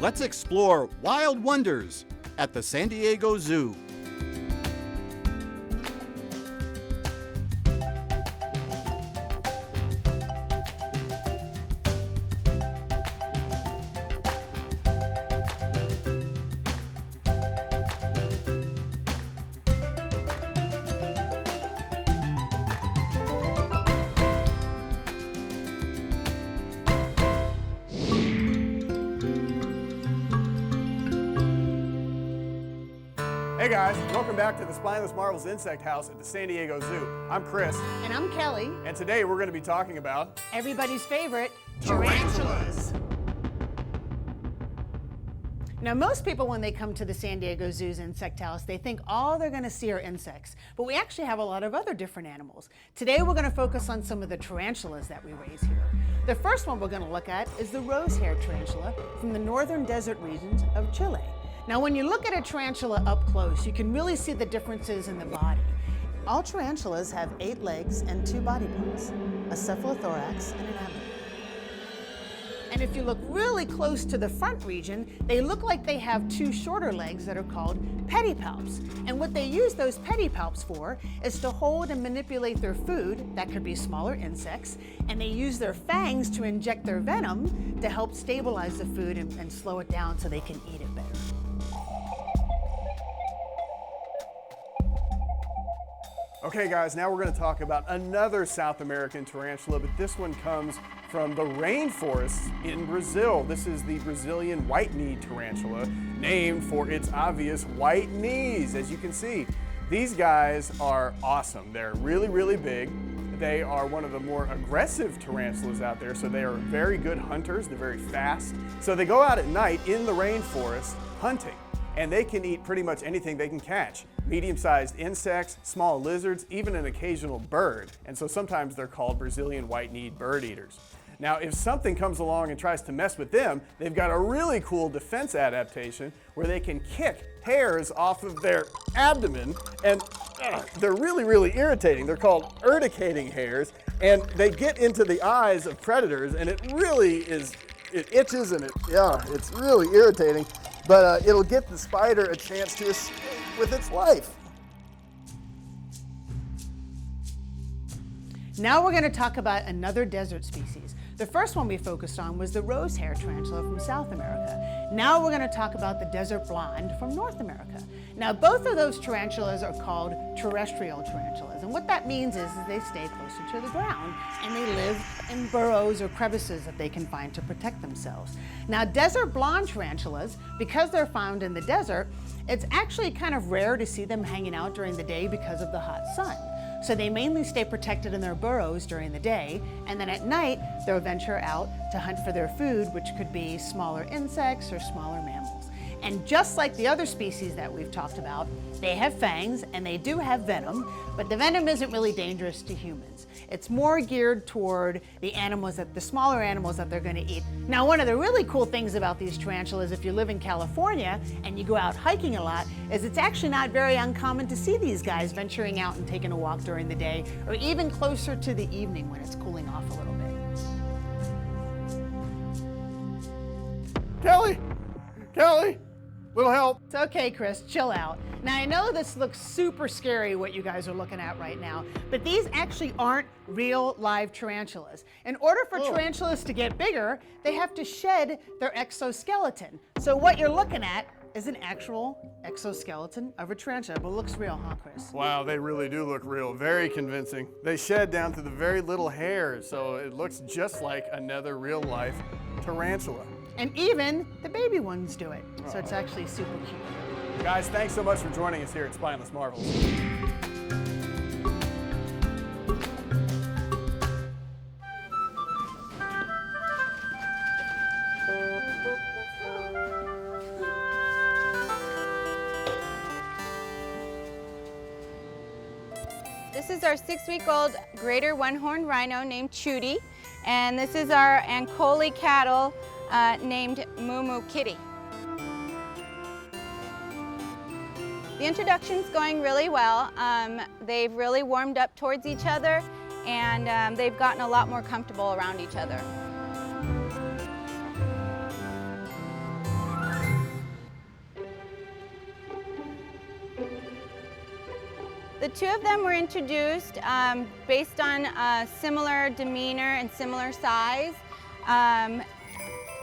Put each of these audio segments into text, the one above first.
let's explore wild wonders at the San Diego Zoo. Hey guys, welcome back to the Spineless Marvels Insect House at the San Diego Zoo. I'm Chris. And I'm Kelly. And today we're going to be talking about everybody's favorite, tarantulas. Now, most people, when they come to the San Diego Zoo's insect house, they think all they're going to see are insects. But we actually have a lot of other different animals. Today, we're going to focus on some of the tarantulas that we raise here. The first one we're going to look at is the rose-haired tarantula from the northern desert regions of Chile. Now, when you look at a tarantula up close, you can really see the differences in the body. All tarantulas have 8 legs and 2 body parts, a cephalothorax and an abdomen. And if you look really close to the front region, they look like they have 2 shorter legs that are called pedipalps. And what they use those pedipalps for is to hold and manipulate their food, that could be smaller insects, and they use their fangs to inject their venom to help stabilize the food and slow it down so they can eat it better. Okay guys, now we're going to talk about another South American tarantula, but this one comes from the rainforests in Brazil. This is the Brazilian white-kneed tarantula, named for its obvious white knees. As you can see, these guys are awesome. They're really, really big. They are one of the more aggressive tarantulas out there, so they are very good hunters. They're very fast. So they go out at night in the rainforest hunting, and they can eat pretty much anything they can catch. Medium-sized insects, small lizards, even an occasional bird. And so sometimes they're called Brazilian white-kneed bird eaters. Now, if something comes along and tries to mess with them, they've got a really cool defense adaptation where they can kick hairs off of their abdomen, and they're really, really irritating. They're called urticating hairs, and they get into the eyes of predators, and it really is, it itches and it's really irritating. But it'll get the spider a chance to escape with its life. Now we're going to talk about another desert species. The first one we focused on was the rose-haired tarantula from South America. Now we're going to talk about the desert blonde from North America. Now, both of those tarantulas are called terrestrial tarantulas, and what that means is they stay closer to the ground and they live in burrows or crevices that they can find to protect themselves. Now, desert blonde tarantulas, because they're found in the desert, it's actually kind of rare to see them hanging out during the day because of the hot sun. So they mainly stay protected in their burrows during the day, and then at night they'll venture out to hunt for their food, which could be smaller insects or smaller mammals. And just like the other species that we've talked about, they have fangs and they do have venom, but the venom isn't really dangerous to humans. It's more geared toward the smaller animals that they're going to eat. Now, one of the really cool things about these tarantulas, if you live in California and you go out hiking a lot, is it's actually not very uncommon to see these guys venturing out and taking a walk during the day, or even closer to the evening when it's cooling off a little bit. Kelly, little help. It's okay, Chris, chill out. Now, I know this looks super scary what you guys are looking at right now, but these actually aren't real live tarantulas. In order for tarantulas to get bigger, they have to shed their exoskeleton. So what you're looking at is an actual exoskeleton of a tarantula, but it looks real, huh, Chris? Wow, they really do look real, very convincing. They shed down to the very little hairs, so it looks just like another real life tarantula. And even the baby ones do it, so it's actually super cute. Guys, thanks so much for joining us here at Spineless Marvels. This is our 6-week-old greater one-horned rhino named Chudy, and this is our Ankole cattle named Moo Kitty. The introduction's going really well. They've really warmed up towards each other, and they've gotten a lot more comfortable around each other. The two of them were introduced based on similar demeanor and similar size.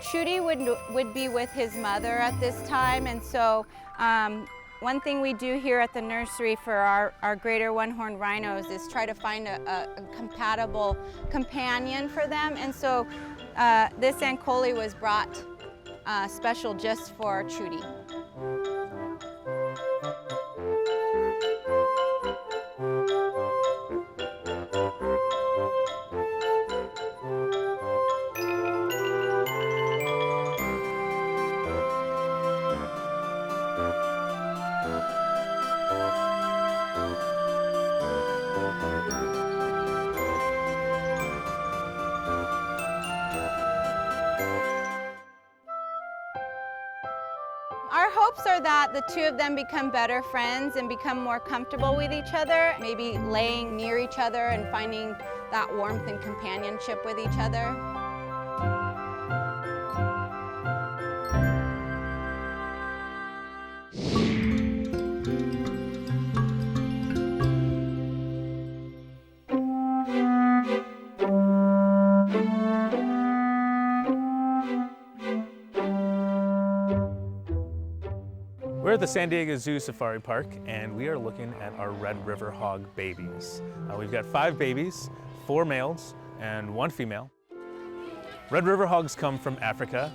Chudy would be with his mother at this time, and so one thing we do here at the nursery for our greater one-horned rhinos is try to find a compatible companion for them, and so this Ankole was brought special just for Chudy. Our hopes are that the two of them become better friends and become more comfortable with each other, maybe laying near each other and finding that warmth and companionship with each other. We're at the San Diego Zoo Safari Park, and we are looking at our red river hog babies. We've got 5 babies, 4 males and 1 female. Red river hogs come from Africa,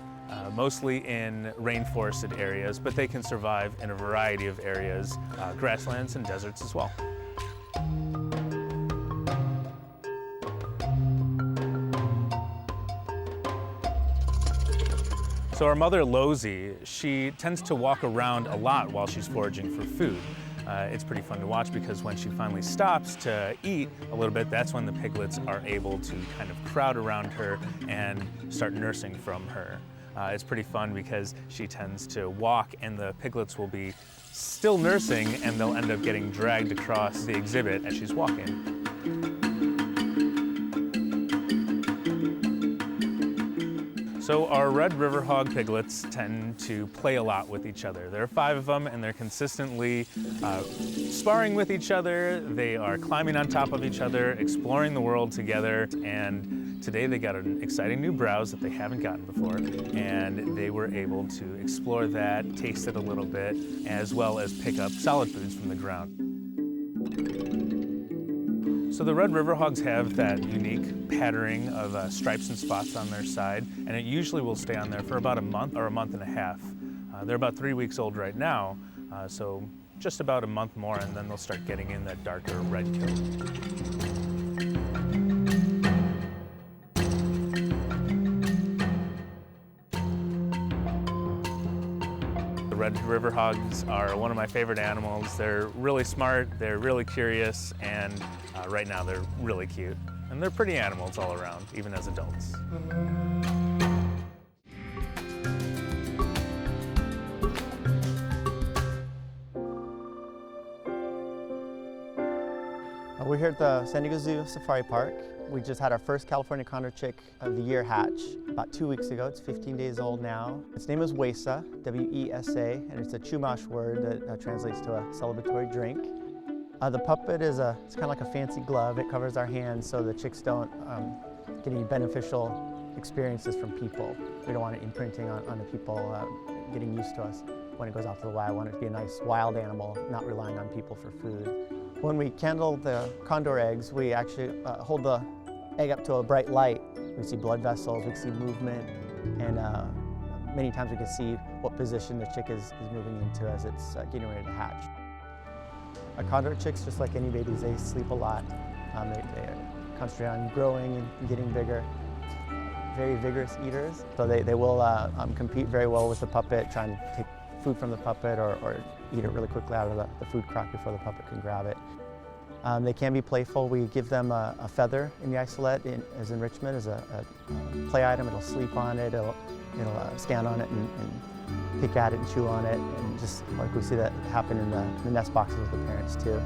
mostly in rainforested areas, but they can survive in a variety of areas, grasslands and deserts as well. So our mother, Lozy, she tends to walk around a lot while she's foraging for food. It's pretty fun to watch because when she finally stops to eat a little bit, that's when the piglets are able to kind of crowd around her and start nursing from her. It's pretty fun because she tends to walk and the piglets will be still nursing and they'll end up getting dragged across the exhibit as she's walking. So our red river hog piglets tend to play a lot with each other. There are 5 of them and they're consistently sparring with each other. They are climbing on top of each other, exploring the world together, and today they got an exciting new browse that they haven't gotten before, and they were able to explore that, taste it a little bit, as well as pick up solid foods from the ground. So the red river hogs have that unique patterning of stripes and spots on their side, and it usually will stay on there for about a month or a month and a half. They're about 3 weeks old right now, so just about a month more, and then they'll start getting in that darker red coat. Red river hogs are one of my favorite animals. They're really smart, they're really curious, and right now they're really cute. And they're pretty animals all around, even as adults. We're here at the San Diego Zoo Safari Park. We just had our first California condor chick of the year hatch about 2 weeks ago. It's 15 days old now. Its name is Wesa, W-E-S-A, and it's a Chumash word that translates to a celebratory drink. The puppet is it's kind of like a fancy glove. It covers our hands so the chicks don't get any beneficial experiences from people. We don't want it imprinting on the people getting used to us when it goes out to the wild. We want it to be a nice wild animal, not relying on people for food. When we candle the condor eggs, we actually hold the egg up to a bright light. We see blood vessels, we see movement, and many times we can see what position the chick is moving into as it's getting ready to hatch. Condor chicks, just like any babies, they sleep a lot. They concentrate on growing and getting bigger. Very vigorous eaters, so they will compete very well with the puppet, trying to take food from the puppet or eat it really quickly out of the food crock before the puppet can grab it. They can be playful. We give them a feather in the isolette as enrichment, as a play item. It'll sleep on it, it'll stand on it and pick at it and chew on it, and just like we see that happen in the nest boxes with the parents too.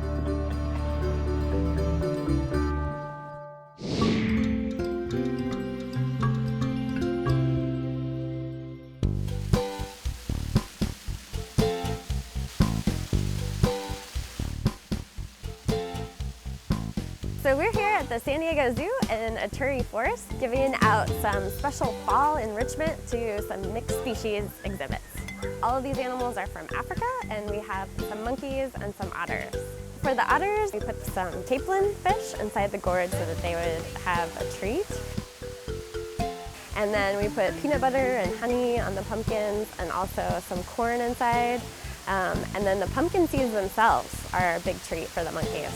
So we're here at the San Diego Zoo in Aturi Forest, giving out some special fall enrichment to some mixed species exhibits. All of these animals are from Africa, and we have some monkeys and some otters. For the otters, we put some tapelin fish inside the gourd so that they would have a treat. And then we put peanut butter and honey on the pumpkins and also some corn inside. And then the pumpkin seeds themselves are a big treat for the monkeys.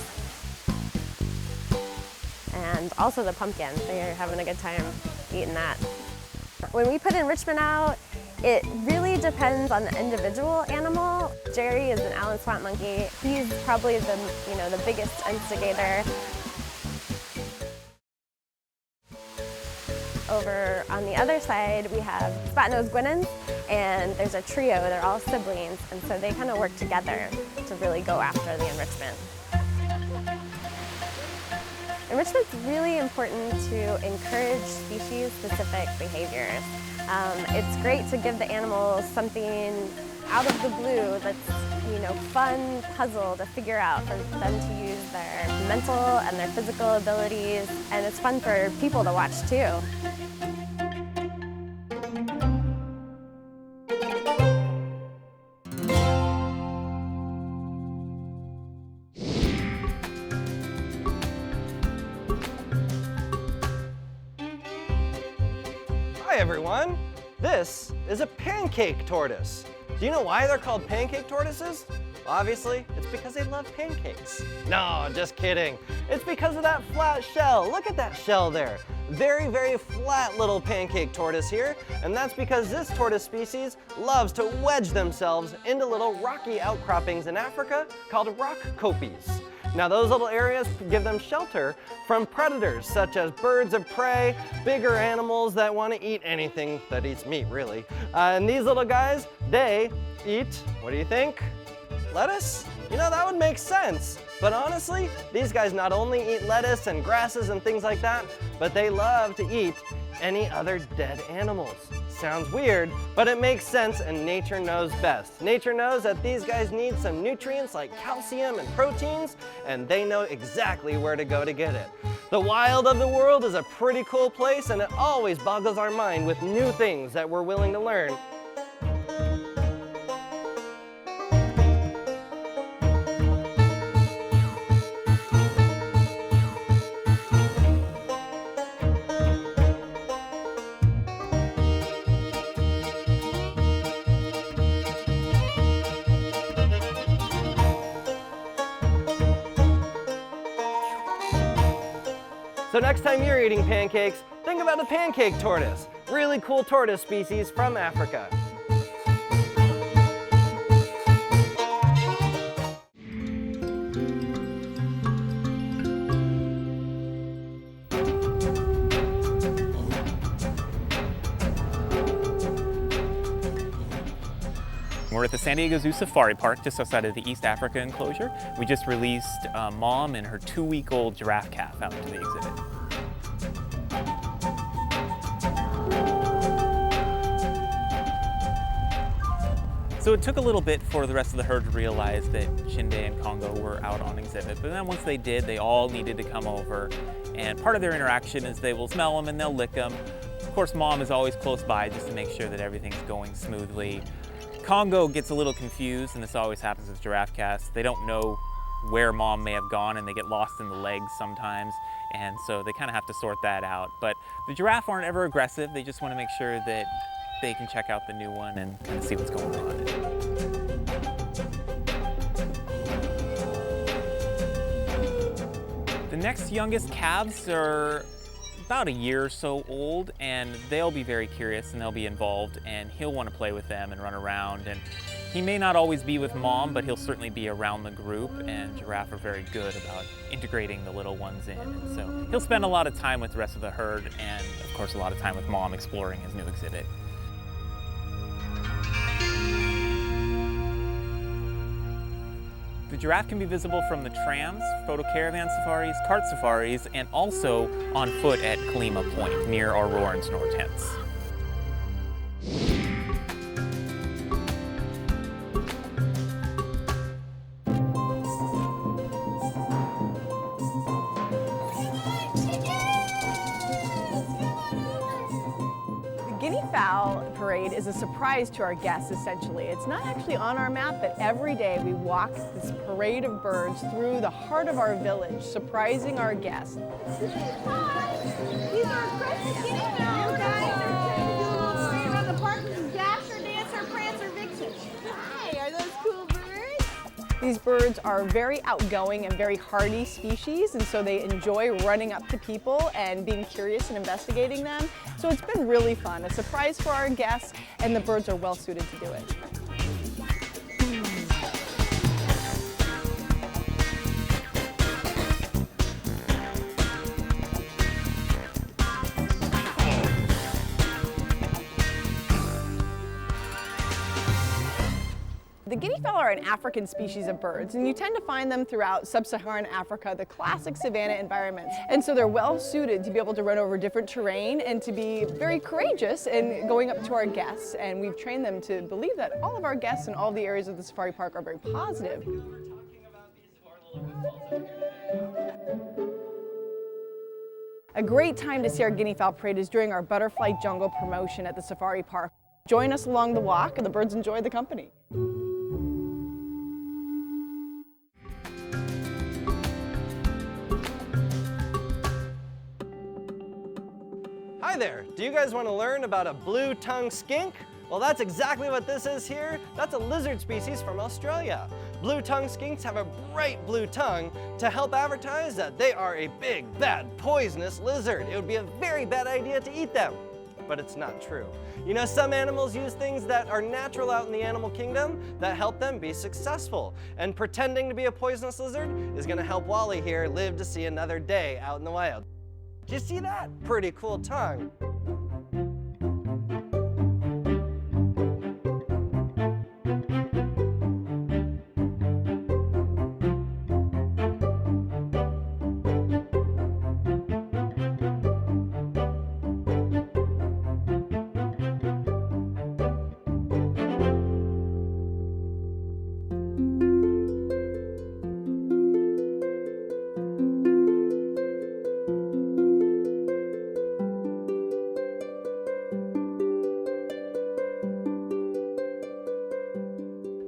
And also the pumpkin, they're having a good time eating that. When we put enrichment out, it really depends on the individual animal. Jerry is an Allen swamp monkey. He's probably the biggest instigator. Over on the other side, we have spot-nosed guenons, and there's a trio. They're all siblings, and so they kind of work together to really go after the enrichment. Enrichment's really important to encourage species-specific behaviors. It's great to give the animals something out of the blue that's, fun puzzle to figure out for them to use their mental and their physical abilities, and it's fun for people to watch too. Hi everyone! This is a pancake tortoise. Do you know why they're called pancake tortoises? Well, obviously, it's because they love pancakes. No, just kidding. It's because of that flat shell. Look at that shell there. Very, very flat little pancake tortoise here, and that's because this tortoise species loves to wedge themselves into little rocky outcroppings in Africa called rock copies. Now those little areas give them shelter from predators such as birds of prey, bigger animals that want to eat anything that eats meat really. And these little guys, they eat, what do you think? Lettuce? That would make sense. But honestly, these guys not only eat lettuce and grasses and things like that, but they love to eat any other dead animals. Sounds weird, but it makes sense and nature knows best. Nature knows that these guys need some nutrients like calcium and proteins, and they know exactly where to go to get it. The wild of the world is a pretty cool place, and it always boggles our mind with new things that we're willing to learn. So next time you're eating pancakes, think about a pancake tortoise. Really cool tortoise species from Africa. We're at the San Diego Zoo Safari Park just outside of the East Africa enclosure. We just released Mom and her 2-week-old giraffe calf out into the exhibit. So it took a little bit for the rest of the herd to realize that Chinde and Congo were out on exhibit, but then once they did, they all needed to come over, and part of their interaction is they will smell them and they'll lick them. Of course, Mom is always close by just to make sure that everything's going smoothly. Congo gets a little confused, and this always happens with giraffe calves. They don't know where Mom may have gone, and they get lost in the legs sometimes, and so they kind of have to sort that out. But the giraffe aren't ever aggressive. They just want to make sure that they can check out the new one and kind of see what's going on. The next youngest calves are about a year or so old, and they'll be very curious and they'll be involved, and he'll want to play with them and run around. And he may not always be with Mom, but he'll certainly be around the group, and giraffe are very good about integrating the little ones in. And so he'll spend a lot of time with the rest of the herd, and of course a lot of time with Mom exploring his new exhibit. The giraffe can be visible from the trams, photo caravan safaris, cart safaris, and also on foot at Kalima Point near Aurora and Snore tents. fowl parade is a surprise to our guests, essentially. It's not actually on our map, but every day we walk this parade of birds through the heart of our village, surprising our guests. Hi! These are Christmas guinea fowls. You guys are taking a little parade around the park. This is Dasher, Dancer, Prancer, Vixen. Hi, are those cool birds? These birds are very outgoing and very hardy species, and so they enjoy running up to people and being curious and investigating them. So it's been really fun, a surprise for our guests, and the birds are well suited to do it. The guinea fowl are an African species of birds, and you tend to find them throughout sub-Saharan Africa, the classic savanna environments. And so they're well suited to be able to run over different terrain and to be very courageous in going up to our guests. And we've trained them to believe that all of our guests in all the areas of the safari park are very positive. A great time to see our guinea fowl parade is during our butterfly jungle promotion at the safari park. Join us along the walk, and the birds enjoy the company. Hi there, do you guys want to learn about a blue-tongued skink? Well, that's exactly what this is here. That's a lizard species from Australia. Blue-tongued skinks have a bright blue tongue to help advertise that they are a big, bad, poisonous lizard. It would be a very bad idea to eat them, but it's not true. You know, some animals use things that are natural out in the animal kingdom that help them be successful. And pretending to be a poisonous lizard is gonna help Wally here live to see another day out in the wild. Do you see that? Pretty cool tongue.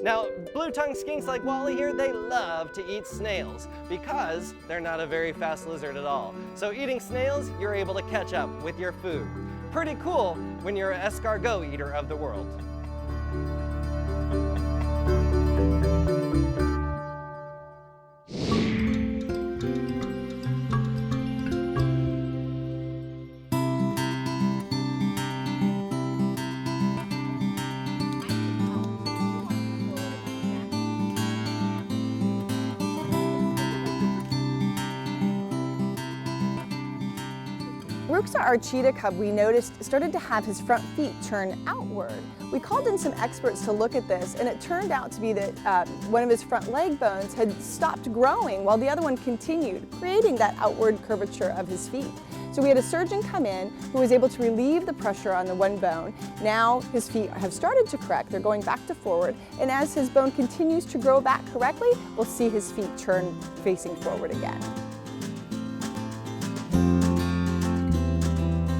Now, blue-tongued skinks like Wally here, they love to eat snails because they're not a very fast lizard at all. So eating snails, you're able to catch up with your food. Pretty cool when you're an escargot eater of the world. Ruksa, our cheetah cub, we noticed started to have his front feet turn outward. We called in some experts to look at this, and it turned out to be that one of his front leg bones had stopped growing while the other one continued, creating that outward curvature of his feet. So we had a surgeon come in who was able to relieve the pressure on the one bone. Now his feet have started to correct, they're going back to forward, and as his bone continues to grow back correctly, we'll see his feet turn facing forward again.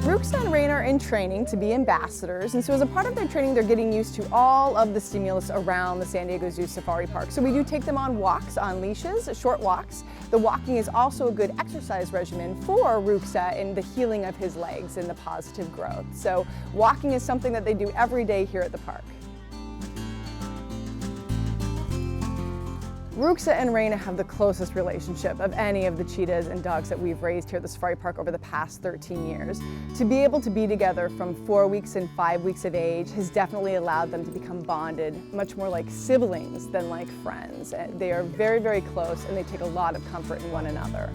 Ruksa and Rain are in training to be ambassadors, and so as a part of their training, they're getting used to all of the stimulus around the San Diego Zoo Safari Park. So we do take them on walks on leashes, short walks. The walking is also a good exercise regimen for Ruksa in the healing of his legs and the positive growth. So walking is something that they do every day here at the park. Ruksa and Raina have the closest relationship of any of the cheetahs and dogs that we've raised here at the Safari Park over the past 13 years. To be able to be together from 4 weeks and 5 weeks of age has definitely allowed them to become bonded, much more like siblings than like friends. They are very, very close, and they take a lot of comfort in one another.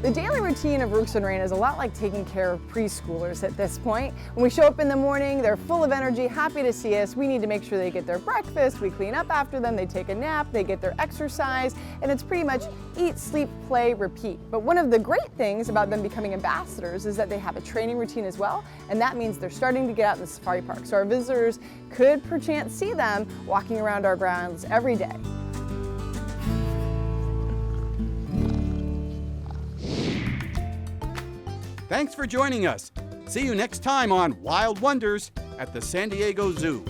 The daily routine of Ruksa and Raina is a lot like taking care of preschoolers at this point. When we show up in the morning, they're full of energy, happy to see us. We need to make sure they get their breakfast, we clean up after them, they take a nap, they get their exercise, and it's pretty much eat, sleep, play, repeat. But one of the great things about them becoming ambassadors is that they have a training routine as well, and that means they're starting to get out in the safari park. So our visitors could perchance see them walking around our grounds every day. Thanks for joining us. See you next time on Wild Wonders at the San Diego Zoo.